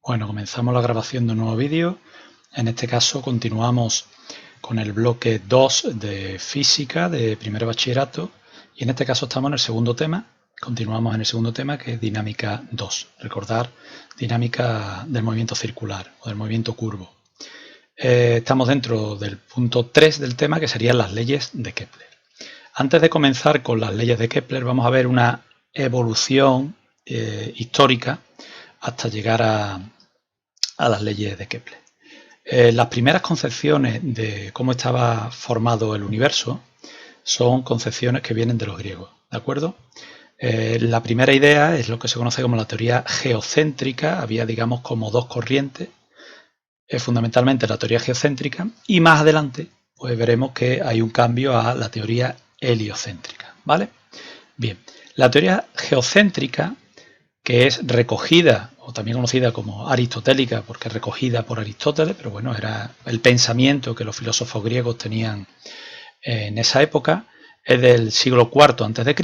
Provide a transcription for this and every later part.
Bueno, comenzamos la grabación de un nuevo vídeo. En este caso continuamos con el bloque 2 de física de primer bachillerato y en este caso estamos en el segundo tema. Continuamos en el segundo tema, que es dinámica 2. Recordar, dinámica del movimiento circular o del movimiento curvo. Estamos dentro del punto 3 del tema, que serían las leyes de Kepler. Antes de comenzar con las leyes de Kepler, vamos a ver una evolución histórica hasta llegar a las leyes de Kepler. Las primeras concepciones de cómo estaba formado el universo son concepciones que vienen de los griegos, ¿de acuerdo? La primera idea es lo que se conoce como la teoría geocéntrica. Había, digamos, como dos corrientes, fundamentalmente la teoría geocéntrica, y más adelante pues veremos que hay un cambio a la teoría heliocéntrica, ¿vale? Bien, la teoría geocéntrica, que es recogida, o también conocida como aristotélica, porque es recogida por Aristóteles, pero bueno, era el pensamiento que los filósofos griegos tenían en esa época, es del siglo IV a.C.,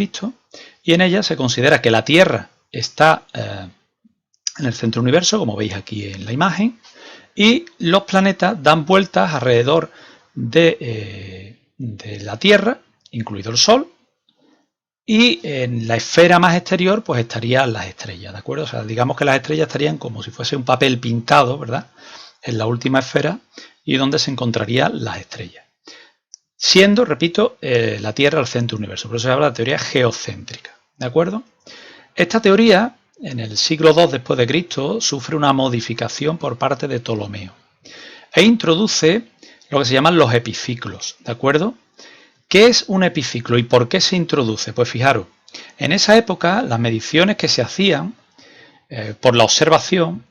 y en ella se considera que la Tierra está en el centro del universo, como veis aquí en la imagen, y los planetas dan vueltas alrededor de la Tierra, incluido el Sol, y en la esfera más exterior pues estarían las estrellas, ¿de acuerdo? O sea, digamos que las estrellas estarían como si fuese un papel pintado, ¿verdad?, en la última esfera, y donde se encontrarían las estrellas. Siendo, repito, la Tierra el centro del universo. Por eso se habla de teoría geocéntrica, ¿de acuerdo? Esta teoría, en el siglo II después de Cristo, sufre una modificación por parte de Ptolomeo e introduce lo que se llaman los epiciclos, ¿de acuerdo? ¿Qué es un epiciclo y por qué se introduce? Pues fijaros, en esa época las mediciones que se hacían por la observación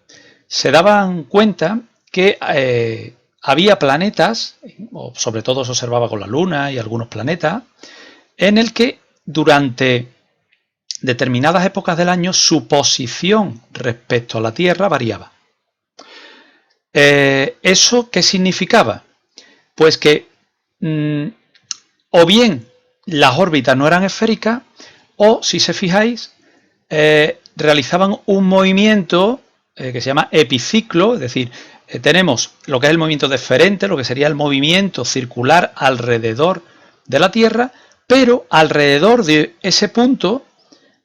se daban cuenta que había planetas, o sobre todo se observaba con la Luna y algunos planetas, en el que durante determinadas épocas del año su posición respecto a la Tierra variaba. ¿Eso qué significaba? Pues que o bien las órbitas no eran esféricas, o si se fijáis, realizaban un movimiento que se llama epiciclo, es decir, tenemos lo que es el movimiento deferente, lo que sería el movimiento circular alrededor de la Tierra, pero alrededor de ese punto,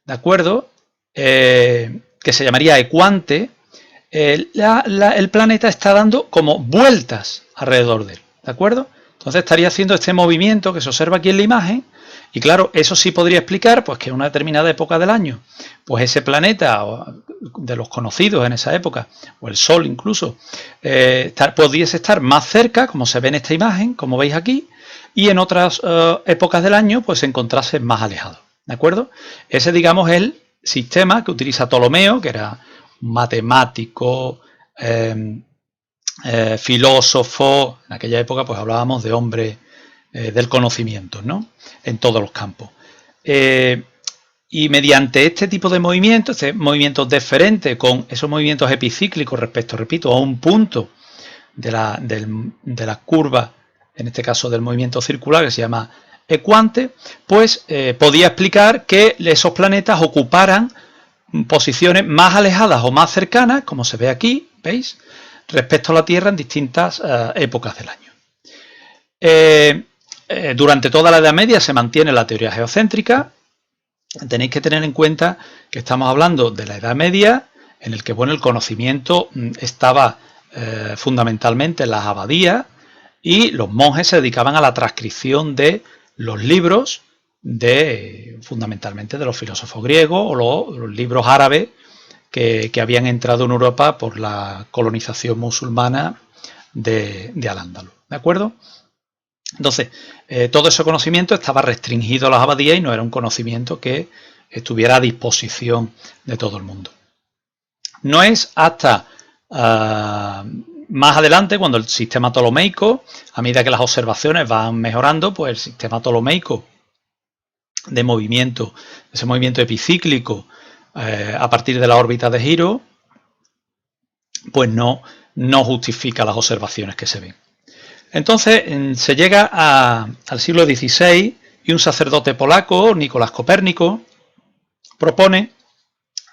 ¿de acuerdo?, que se llamaría ecuante, el planeta está dando como vueltas alrededor de él, ¿de acuerdo? Entonces estaría haciendo este movimiento que se observa aquí en la imagen, y claro, eso sí podría explicar pues que en una determinada época del año, pues ese planeta de los conocidos en esa época, o el Sol incluso, pudiese estar más cerca, como se ve en esta imagen, como veis aquí, y en otras épocas del año pues se encontrase más alejado, ¿de acuerdo? Ese, digamos, es el sistema que utiliza Ptolomeo, que era un matemático, filósofo. En aquella época pues hablábamos de hombre del conocimiento, ¿no?, en todos los campos. Y mediante este tipo de movimientos, este movimiento deferente con esos movimientos epicíclicos respecto, repito, a un punto de la curva, en este caso del movimiento circular, que se llama ecuante, pues podía explicar que esos planetas ocuparan posiciones más alejadas o más cercanas, como se ve aquí, ¿veis?, respecto a la Tierra en distintas épocas del año. Durante toda la Edad Media se mantiene la teoría geocéntrica. Tenéis que tener en cuenta que estamos hablando de la Edad Media, en el que, bueno, el conocimiento estaba fundamentalmente en las abadías, y los monjes se dedicaban a la transcripción de los libros fundamentalmente de los filósofos griegos, o los libros árabes que habían entrado en Europa por la colonización musulmana de Al-Ándalus, ¿de acuerdo? Entonces, todo ese conocimiento estaba restringido a las abadías y no era un conocimiento que estuviera a disposición de todo el mundo. No es hasta más adelante, cuando el sistema ptolomeico, a medida que las observaciones van mejorando, pues el sistema ptolomeico de movimiento, ese movimiento epicíclico a partir de la órbita de giro, pues no justifica las observaciones que se ven. Entonces se llega al siglo XVI y un sacerdote polaco, Nicolás Copérnico, propone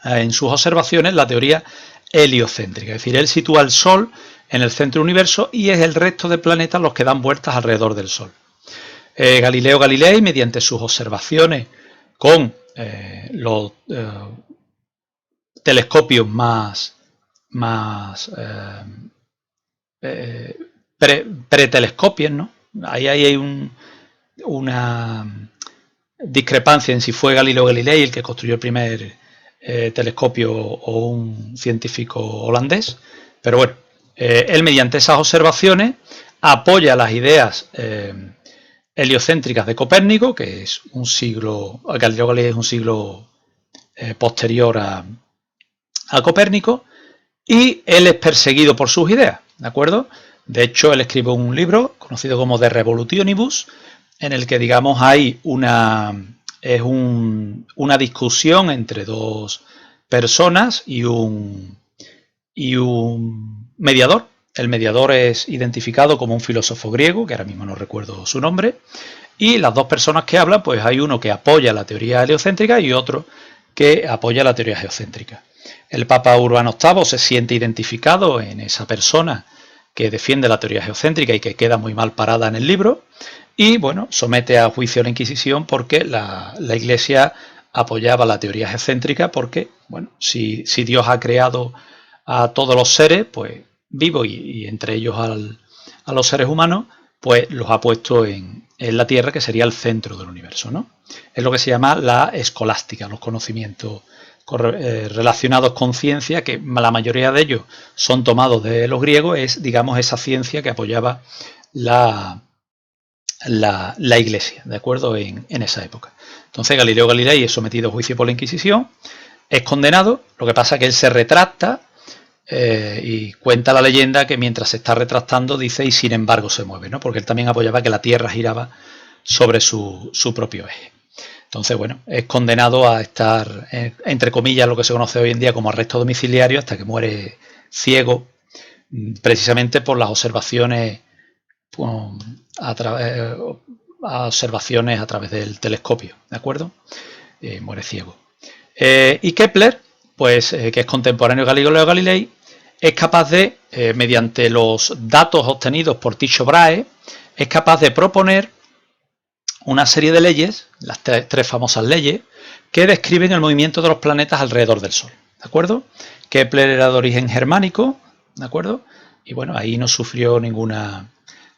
en sus observaciones la teoría heliocéntrica. Es decir, él sitúa el Sol en el centro del universo y es el resto de planetas los que dan vueltas alrededor del Sol. Galileo Galilei, mediante sus observaciones con los telescopios más pretelescopios, ¿no? Ahí hay una discrepancia en si fue Galileo Galilei el que construyó el primer telescopio o un científico holandés, pero bueno, él mediante esas observaciones apoya las ideas heliocéntricas de Copérnico, que es un siglo, Galileo Galilei es un siglo posterior a Copérnico, y él es perseguido por sus ideas, ¿de acuerdo? De hecho, él escribe un libro conocido como De Revolutionibus, en el que, digamos, hay una discusión entre dos personas y un mediador. El mediador es identificado como un filósofo griego, que ahora mismo no recuerdo su nombre, y las dos personas que hablan, pues hay uno que apoya la teoría heliocéntrica y otro que apoya la teoría geocéntrica. El Papa Urbano VIII se siente identificado en esa persona que defiende la teoría geocéntrica y que queda muy mal parada en el libro, y bueno, somete a juicio a la Inquisición porque la Iglesia apoyaba la teoría geocéntrica porque, bueno, si Dios ha creado a todos los seres, pues vivos y entre ellos a los seres humanos, pues los ha puesto en la Tierra, que sería el centro del universo, ¿no? Es lo que se llama la escolástica, los conocimientos relacionados con ciencia, que la mayoría de ellos son tomados de los griegos, es, digamos, esa ciencia que apoyaba la Iglesia, ¿de acuerdo? En esa época. Entonces Galileo Galilei es sometido a juicio por la Inquisición, es condenado, lo que pasa es que él se retracta y cuenta la leyenda que mientras se está retractando dice y sin embargo se mueve, ¿no? Porque él también apoyaba que la Tierra giraba sobre su propio eje. Entonces, bueno, es condenado a estar, entre comillas, lo que se conoce hoy en día como arresto domiciliario hasta que muere ciego, precisamente por las observaciones a través del telescopio, ¿de acuerdo? Muere ciego. Y Kepler, pues que es contemporáneo de Galileo Galilei, es capaz de, mediante los datos obtenidos por Tycho Brahe, es capaz de proponer una serie de leyes, las tres famosas leyes, que describen el movimiento de los planetas alrededor del Sol, ¿de acuerdo? Kepler era de origen germánico, ¿de acuerdo? Y bueno, ahí no sufrió ninguna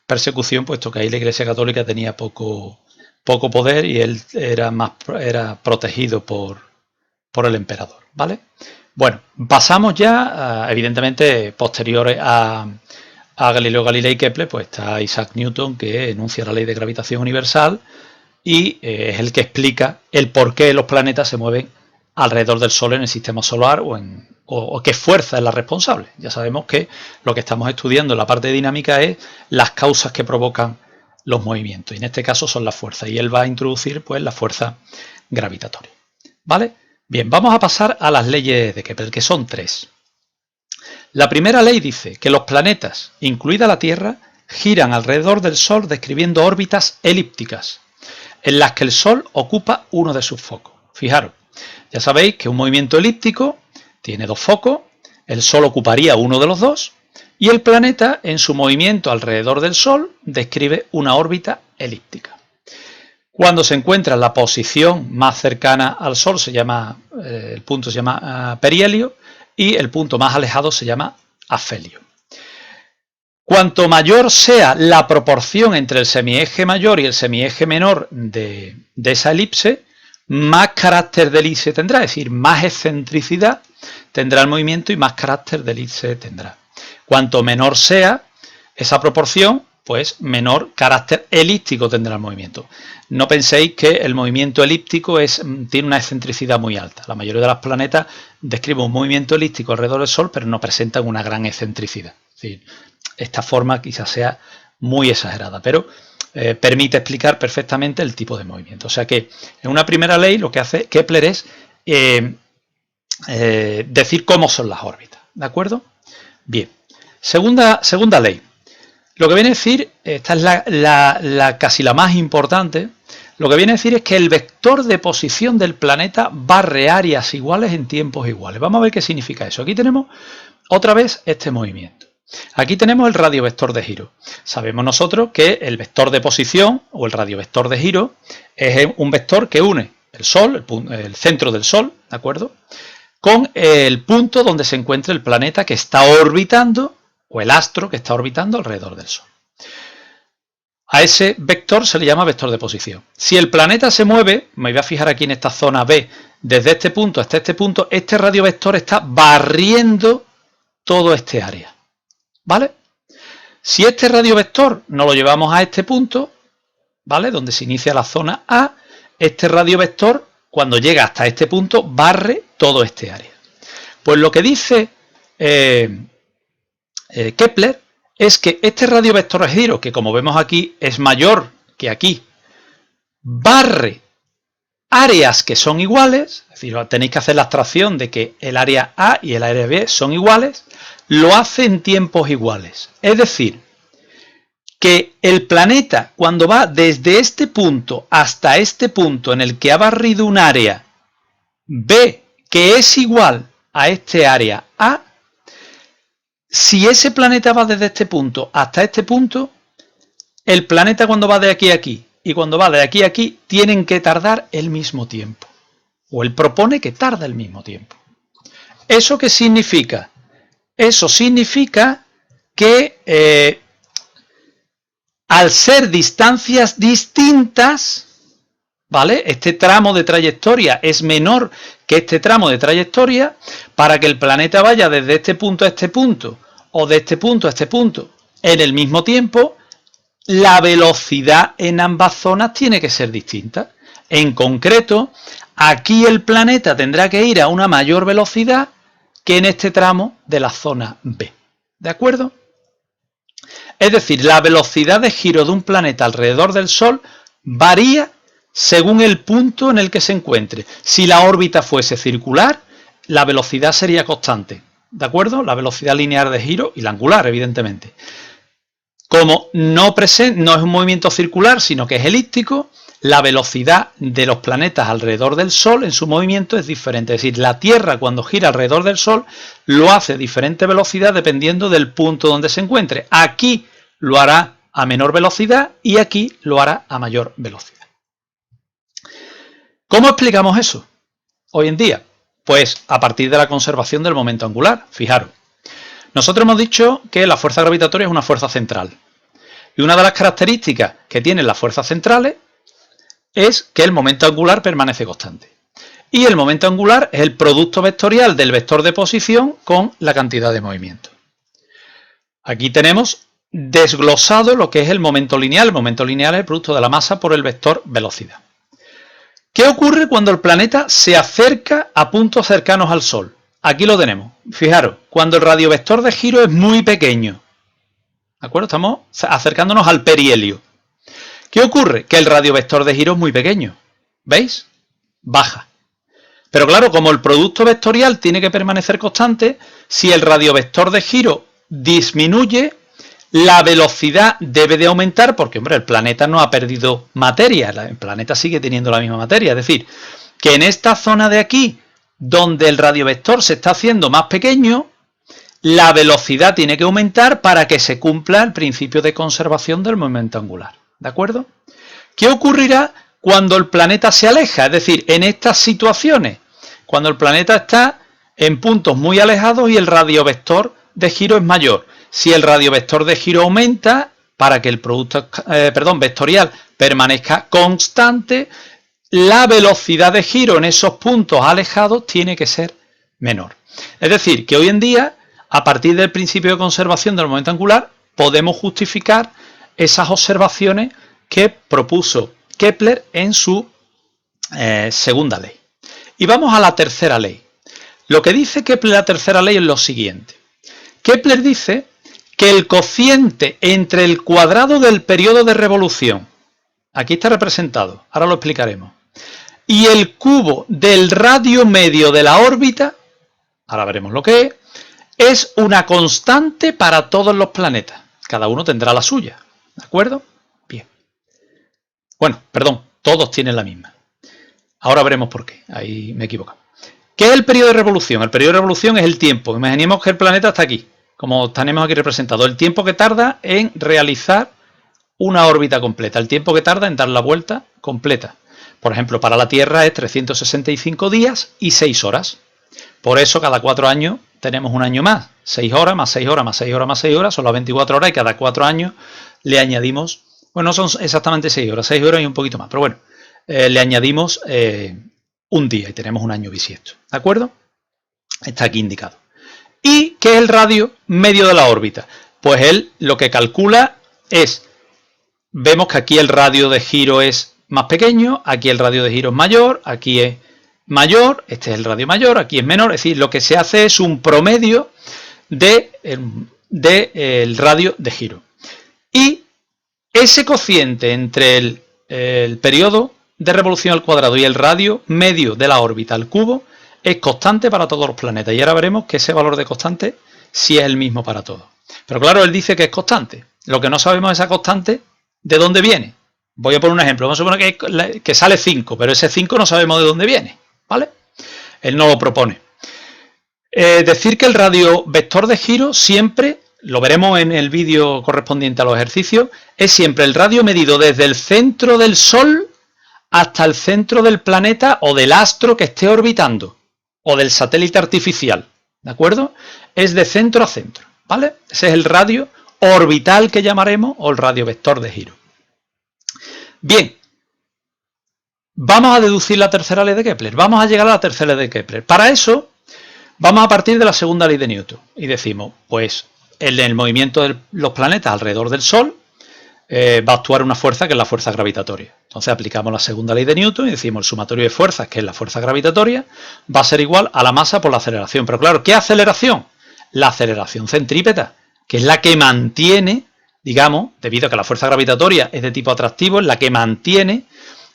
persecución, puesto que ahí la Iglesia Católica tenía poco poder y él era protegido por el emperador, ¿vale? Bueno, pasamos ya, evidentemente, posteriores a Galileo Galilei y Kepler, pues está Isaac Newton, que enuncia la ley de gravitación universal y es el que explica el por qué los planetas se mueven alrededor del Sol en el sistema solar o qué fuerza es la responsable. Ya sabemos que lo que estamos estudiando en la parte de dinámica es las causas que provocan los movimientos, y en este caso son las fuerzas, y él va a introducir pues la fuerza gravitatoria, ¿vale? Bien, vamos a pasar a las leyes de Kepler, que son tres. La primera ley dice que los planetas, incluida la Tierra, giran alrededor del Sol describiendo órbitas elípticas, en las que el Sol ocupa uno de sus focos. Fijaros, ya sabéis que un movimiento elíptico tiene dos focos, el Sol ocuparía uno de los dos, y el planeta, en su movimiento alrededor del Sol, describe una órbita elíptica. Cuando se encuentra en la posición más cercana al Sol, el punto se llama perihelio, y el punto más alejado se llama afelio. Cuanto mayor sea la proporción entre el semieje mayor y el semieje menor de esa elipse, más carácter de elipse tendrá, es decir, más excentricidad tendrá el movimiento y más carácter de elipse tendrá. Cuanto menor sea esa proporción, pues menor carácter elíptico tendrá el movimiento. No penséis que el movimiento elíptico tiene una excentricidad muy alta. La mayoría de los planetas describen un movimiento elíptico alrededor del Sol, pero no presentan una gran excentricidad. Es decir, esta forma quizás sea muy exagerada, pero permite explicar perfectamente el tipo de movimiento. O sea que en una primera ley lo que hace Kepler es decir cómo son las órbitas, ¿de acuerdo? Bien, segunda ley. Lo que viene a decir, esta es casi la más importante, Lo que viene a decir es que el vector de posición del planeta barre áreas iguales en tiempos iguales. Vamos a ver qué significa eso. Aquí tenemos otra vez este movimiento. Aquí tenemos el radiovector de giro. Sabemos nosotros que el vector de posición o el radiovector de giro es un vector que une el Sol, el centro del Sol, ¿de acuerdo?, con el punto donde se encuentra el planeta que está orbitando, o el astro que está orbitando alrededor del Sol. A ese vector se le llama vector de posición. Si el planeta se mueve, me voy a fijar aquí en esta zona B, desde este punto hasta este punto, este radiovector está barriendo todo este área, ¿vale? Si este radiovector nos lo llevamos a este punto, ¿vale?, donde se inicia la zona A, este radiovector, cuando llega hasta este punto, barre todo este área. Pues lo que dice Kepler es que este radiovector de giro, que como vemos aquí es mayor que aquí, barre áreas que son iguales, es decir, tenéis que hacer la abstracción de que el área A y el área B son iguales, lo hace en tiempos iguales. Es decir, que el planeta, cuando va desde este punto hasta este punto en el que ha barrido un área B que es igual a este área A, si ese planeta va desde este punto hasta este punto, el planeta cuando va de aquí a aquí y cuando va de aquí a aquí tienen que tardar el mismo tiempo. O él propone que tarda el mismo tiempo. ¿Eso qué significa? Eso significa que al ser distancias distintas, ¿vale?, este tramo de trayectoria es menor que este tramo de trayectoria. Para que el planeta vaya desde este punto a este punto o de este punto a este punto en el mismo tiempo, la velocidad en ambas zonas tiene que ser distinta. En concreto, aquí el planeta tendrá que ir a una mayor velocidad que en este tramo de la zona B. ¿De acuerdo? Es decir, la velocidad de giro de un planeta alrededor del Sol varía según el punto en el que se encuentre. Si la órbita fuese circular, la velocidad sería constante, ¿de acuerdo? La velocidad lineal de giro y la angular, evidentemente. Como no es un movimiento circular, sino que es elíptico, la velocidad de los planetas alrededor del Sol en su movimiento es diferente. Es decir, la Tierra cuando gira alrededor del Sol lo hace a diferente velocidad dependiendo del punto donde se encuentre. Aquí lo hará a menor velocidad y aquí lo hará a mayor velocidad. ¿Cómo explicamos eso hoy en día? Pues a partir de la conservación del momento angular. Fijaros, nosotros hemos dicho que la fuerza gravitatoria es una fuerza central. Y una de las características que tienen las fuerzas centrales es que el momento angular permanece constante. Y el momento angular es el producto vectorial del vector de posición con la cantidad de movimiento. Aquí tenemos desglosado lo que es el momento lineal. El momento lineal es el producto de la masa por el vector velocidad. ¿Qué ocurre cuando el planeta se acerca a puntos cercanos al Sol? Aquí lo tenemos. Fijaros, cuando el radiovector de giro es muy pequeño. ¿De acuerdo? Estamos acercándonos al perihelio. ¿Qué ocurre? Que el radiovector de giro es muy pequeño. ¿Veis? Baja. Pero claro, como el producto vectorial tiene que permanecer constante, si el radiovector de giro disminuye, la velocidad debe de aumentar porque, hombre, el planeta no ha perdido materia. El planeta sigue teniendo la misma materia. Es decir, que en esta zona de aquí, donde el radiovector se está haciendo más pequeño, la velocidad tiene que aumentar para que se cumpla el principio de conservación del momento angular. ¿De acuerdo? ¿Qué ocurrirá cuando el planeta se aleja? Es decir, en estas situaciones, cuando el planeta está en puntos muy alejados y el radiovector de giro es mayor. Si el radiovector de giro aumenta, para que el producto vectorial permanezca constante, la velocidad de giro en esos puntos alejados tiene que ser menor. Es decir, que hoy en día, a partir del principio de conservación del momento angular, podemos justificar esas observaciones que propuso Kepler en su segunda ley. Y vamos a la tercera ley. Lo que dice Kepler la tercera ley es lo siguiente. Kepler dice que el cociente entre el cuadrado del periodo de revolución, aquí está representado, ahora lo explicaremos, y el cubo del radio medio de la órbita, ahora veremos lo que es una constante para todos los planetas. Cada uno tendrá la suya, ¿de acuerdo? Bien. Bueno, perdón, Todos tienen la misma. Ahora veremos por qué. Ahí me he equivocado. ¿Qué es el periodo de revolución? El periodo de revolución es el tiempo. Imaginemos que el planeta está aquí, como tenemos aquí representado. El tiempo que tarda en realizar una órbita completa. El tiempo que tarda en dar la vuelta completa. Por ejemplo, para la Tierra es 365 días y 6 horas. Por eso cada 4 años tenemos un año más. 6 horas, más 6 horas, más 6 horas, más 6 horas. Son las 24 horas y cada 4 años le añadimos... Bueno, no son exactamente 6 horas y un poquito más. Pero bueno, le añadimos un día y tenemos un año bisiesto. ¿De acuerdo? Está aquí indicado. ¿Y qué es el radio medio de la órbita? Pues él lo que calcula es... Vemos que aquí el radio de giro es más pequeño, aquí el radio de giro es mayor, aquí es mayor, este es el radio mayor, aquí es menor. Es decir, lo que se hace es un promedio del radio de giro. Y ese cociente entre el periodo de revolución al cuadrado y el radio medio de la órbita al cubo es constante para todos los planetas. Y ahora veremos que ese valor de constante sí es el mismo para todos. Pero claro, él dice que es constante. Lo que no sabemos es esa constante de dónde viene. Voy a poner un ejemplo. Vamos a suponer que sale 5, pero ese 5 no sabemos de dónde viene. ¿Vale? Él no lo propone. Decir que el radio vector de giro siempre, lo veremos en el vídeo correspondiente a los ejercicios, es siempre el radio medido desde el centro del Sol hasta el centro del planeta o del astro que esté orbitando, o del satélite artificial, ¿de acuerdo? Es de centro a centro, ¿vale? Ese es el radio orbital que llamaremos, o el radio vector de giro. Bien, vamos a deducir la tercera ley de Kepler, vamos a llegar a la tercera ley de Kepler. Para eso, vamos a partir de la segunda ley de Newton, y decimos, pues, en el movimiento de los planetas alrededor del Sol, va a actuar una fuerza que es la fuerza gravitatoria. Entonces aplicamos la segunda ley de Newton y decimos el sumatorio de fuerzas, que es la fuerza gravitatoria, va a ser igual a la masa por la aceleración. Pero claro, ¿qué aceleración? La aceleración centrípeta, que es la que mantiene, digamos, debido a que la fuerza gravitatoria es de tipo atractivo, es la que mantiene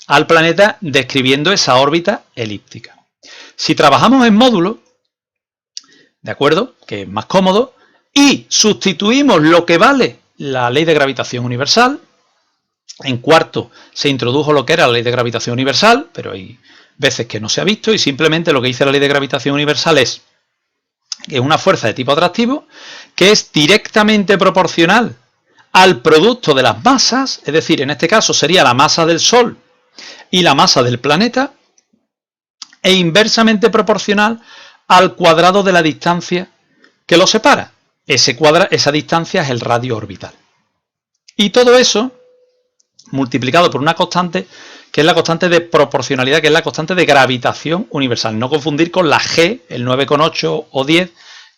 al planeta describiendo esa órbita elíptica. Si trabajamos en módulo, ¿de acuerdo? Que es más cómodo, y sustituimos lo que vale la ley de gravitación universal. En cuarto se introdujo lo que era la ley de gravitación universal, pero hay veces que no se ha visto, y simplemente lo que dice la ley de gravitación universal es que es una fuerza de tipo atractivo que es directamente proporcional al producto de las masas, es decir, en este caso sería la masa del Sol y la masa del planeta, e inversamente proporcional al cuadrado de la distancia que lo separa. Esa distancia es el radio orbital. Y todo eso multiplicado por una constante, que es la constante de proporcionalidad, que es la constante de gravitación universal. No confundir con la G, el 9,8 o 10,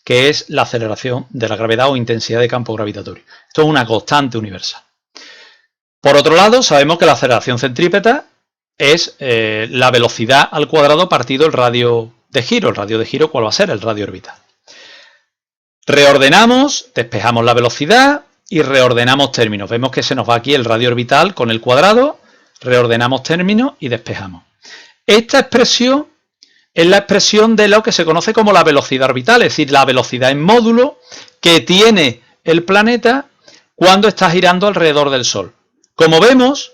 que es la aceleración de la gravedad o intensidad de campo gravitatorio. Esto es una constante universal. Por otro lado, sabemos que la aceleración centrípeta es la velocidad al cuadrado partido el radio de giro. El radio de giro, ¿cuál va a ser? El radio orbital. Reordenamos, despejamos la velocidad y reordenamos términos. Vemos que se nos va aquí el radio orbital con el cuadrado, reordenamos términos y despejamos. Esta expresión es la expresión de lo que se conoce como la velocidad orbital, es decir, la velocidad en módulo que tiene el planeta cuando está girando alrededor del Sol. Como vemos,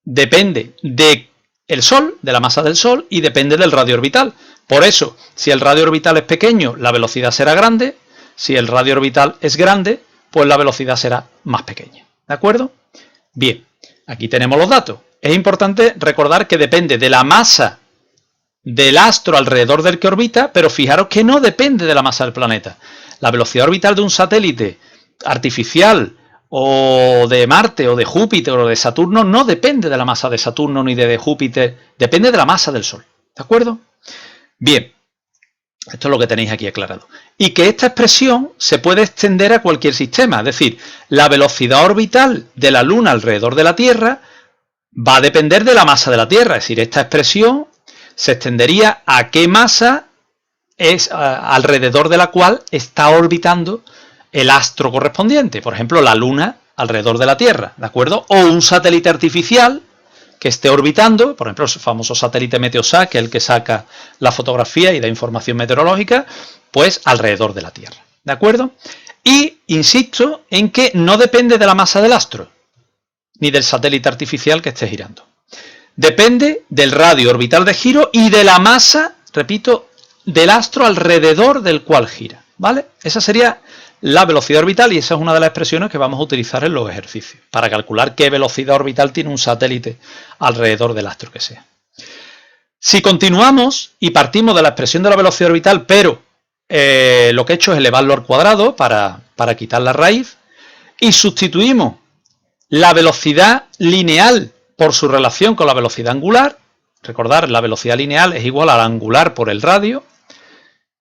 depende del Sol, de la masa del Sol, y depende del radio orbital. Por eso, si el radio orbital es pequeño, la velocidad será grande. Si el radio orbital es grande, pues la velocidad será más pequeña. ¿De acuerdo? Bien, aquí tenemos los datos. Es importante recordar que depende de la masa del astro alrededor del que orbita, pero fijaros que no depende de la masa del planeta. La velocidad orbital de un satélite artificial o de Marte o de Júpiter o de Saturno no depende de la masa de Saturno ni de Júpiter, depende de la masa del Sol. ¿De acuerdo? Bien. Esto es lo que tenéis aquí aclarado. Y que esta expresión se puede extender a cualquier sistema. Es decir, la velocidad orbital de la Luna alrededor de la Tierra va a depender de la masa de la Tierra. Es decir, esta expresión se extendería a qué masa es alrededor de la cual está orbitando el astro correspondiente. Por ejemplo, la Luna alrededor de la Tierra, ¿de acuerdo? O un satélite artificial que esté orbitando, por ejemplo, el famoso satélite Meteosat, que es el que saca la fotografía y da información meteorológica, pues alrededor de la Tierra, ¿de acuerdo? Y insisto en que no depende de la masa del astro, ni del satélite artificial que esté girando. depende del radio orbital de giro y de la masa, repito, del astro alrededor del cual gira, ¿vale? Esa sería la velocidad orbital y esa es una de las expresiones que vamos a utilizar en los ejercicios para calcular qué velocidad orbital tiene un satélite alrededor del astro que sea. Si continuamos y partimos de la expresión de la velocidad orbital, pero lo que he hecho es elevarlo al cuadrado para quitar la raíz y sustituimos la velocidad lineal por su relación con la velocidad angular. Recordar, la velocidad lineal es igual a la angular por el radio,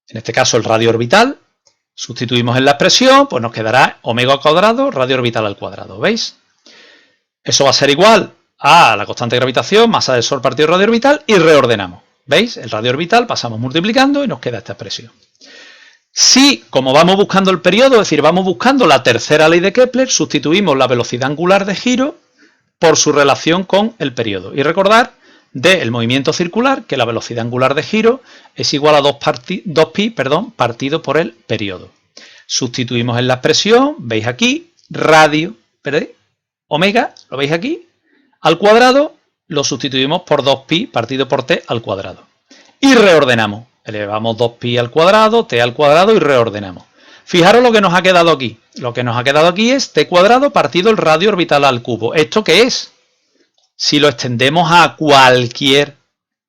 en este caso el radio orbital. Sustituimos en la expresión, pues nos quedará omega al cuadrado, radio orbital al cuadrado, ¿veis? Eso va a ser igual a la constante de gravitación, masa del Sol partido radio orbital, y reordenamos. ¿Veis? El radio orbital pasamos multiplicando y nos queda esta expresión. Si, como vamos buscando el periodo, es decir, vamos buscando la tercera ley de Kepler, sustituimos la velocidad angular de giro por su relación con el periodo. Y recordar del movimiento circular que la velocidad angular de giro es igual a 2pi partido por el periodo. Sustituimos en la expresión, veis aquí, radio, ¿veis? Omega, ¿lo veis aquí? Al cuadrado lo sustituimos por 2pi partido por t al cuadrado. Y reordenamos. Elevamos 2pi al cuadrado, t al cuadrado y reordenamos. Fijaros lo que nos ha quedado aquí. Lo que nos ha quedado aquí es t cuadrado partido el radio orbital al cubo. ¿Esto qué es? Si lo extendemos a cualquier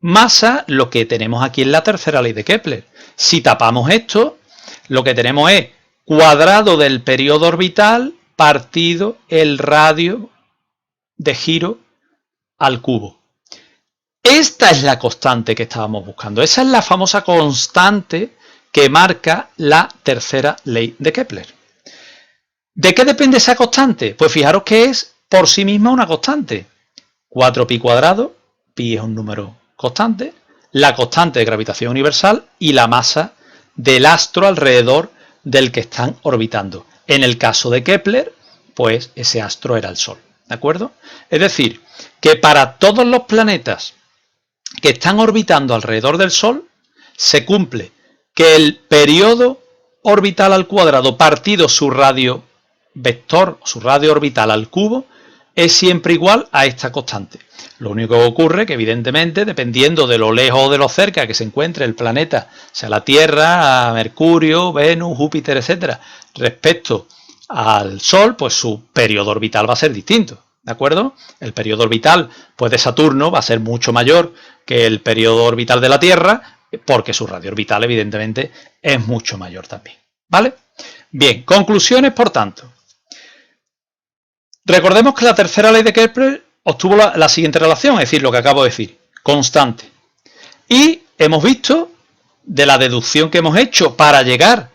masa, lo que tenemos aquí es la tercera ley de Kepler. Si tapamos esto, lo que tenemos es cuadrado del periodo orbital partido el radio de giro al cubo. Esta es la constante que estábamos buscando. Esa es la famosa constante que marca la tercera ley de Kepler. ¿De qué depende esa constante? Pues fijaros que es por sí misma una constante. 4pi cuadrado, pi es un número constante, la constante de gravitación universal y la masa del astro alrededor del que están orbitando. En el caso de Kepler, pues ese astro era el Sol, ¿de acuerdo? Es decir, que para todos los planetas que están orbitando alrededor del Sol, se cumple que el periodo orbital al cuadrado partido su radio vector, su radio orbital al cubo, es siempre igual a esta constante. Lo único que ocurre que evidentemente, dependiendo de lo lejos o de lo cerca que se encuentre el planeta, sea la Tierra, Mercurio, Venus, Júpiter, etcétera, respecto al Sol, pues su periodo orbital va a ser distinto. ¿De acuerdo? El periodo orbital pues, de Saturno va a ser mucho mayor que el periodo orbital de la Tierra, porque su radio orbital, evidentemente, es mucho mayor también. ¿Vale? Bien, conclusiones, por tanto. Recordemos que la tercera ley de Kepler obtuvo la siguiente relación, es decir, lo que acabo de decir, constante. Y hemos visto, de la deducción que hemos hecho para llegar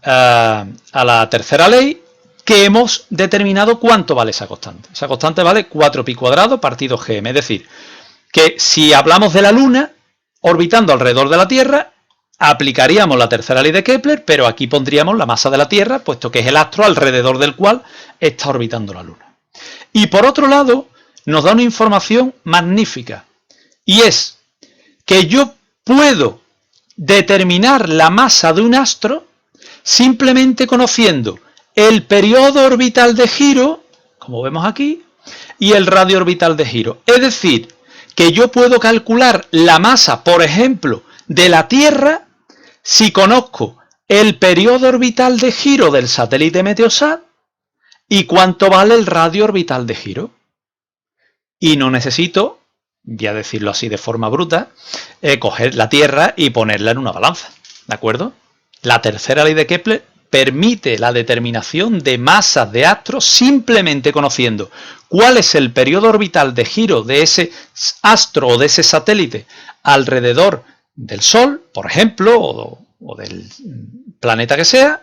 a la tercera ley, que hemos determinado cuánto vale esa constante. Esa constante vale 4pi cuadrado partido gm. Es decir, que si hablamos de la Luna orbitando alrededor de la Tierra, aplicaríamos la tercera ley de Kepler, pero aquí pondríamos la masa de la Tierra, puesto que es el astro alrededor del cual está orbitando la Luna. Y por otro lado, nos da una información magnífica, y es que yo puedo determinar la masa de un astro simplemente conociendo el periodo orbital de giro, como vemos aquí, y el radio orbital de giro. Es decir, que yo puedo calcular la masa, por ejemplo, de la Tierra si conozco el periodo orbital de giro del satélite Meteosat y cuánto vale el radio orbital de giro. Y no necesito, voy a decirlo así de forma bruta, coger la Tierra y ponerla en una balanza. ¿De acuerdo? La tercera ley de Kepler permite la determinación de masas de astros simplemente conociendo cuál es el periodo orbital de giro de ese astro o de ese satélite alrededor del Sol, por ejemplo, o del planeta que sea,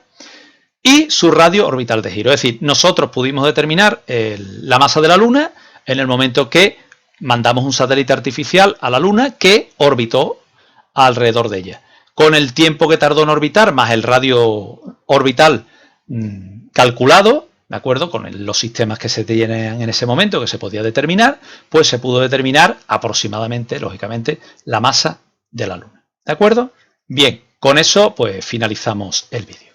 y su radio orbital de giro. Es decir, nosotros pudimos determinar la masa de la Luna en el momento que mandamos un satélite artificial a la Luna que orbitó alrededor de ella. Con el tiempo que tardó en orbitar, más el radio orbital calculado, ¿de acuerdo? Con los sistemas que se tenían en ese momento, que se podía determinar, pues se pudo determinar aproximadamente, lógicamente, la masa de la Luna. ¿De acuerdo? Bien, con eso pues finalizamos el vídeo.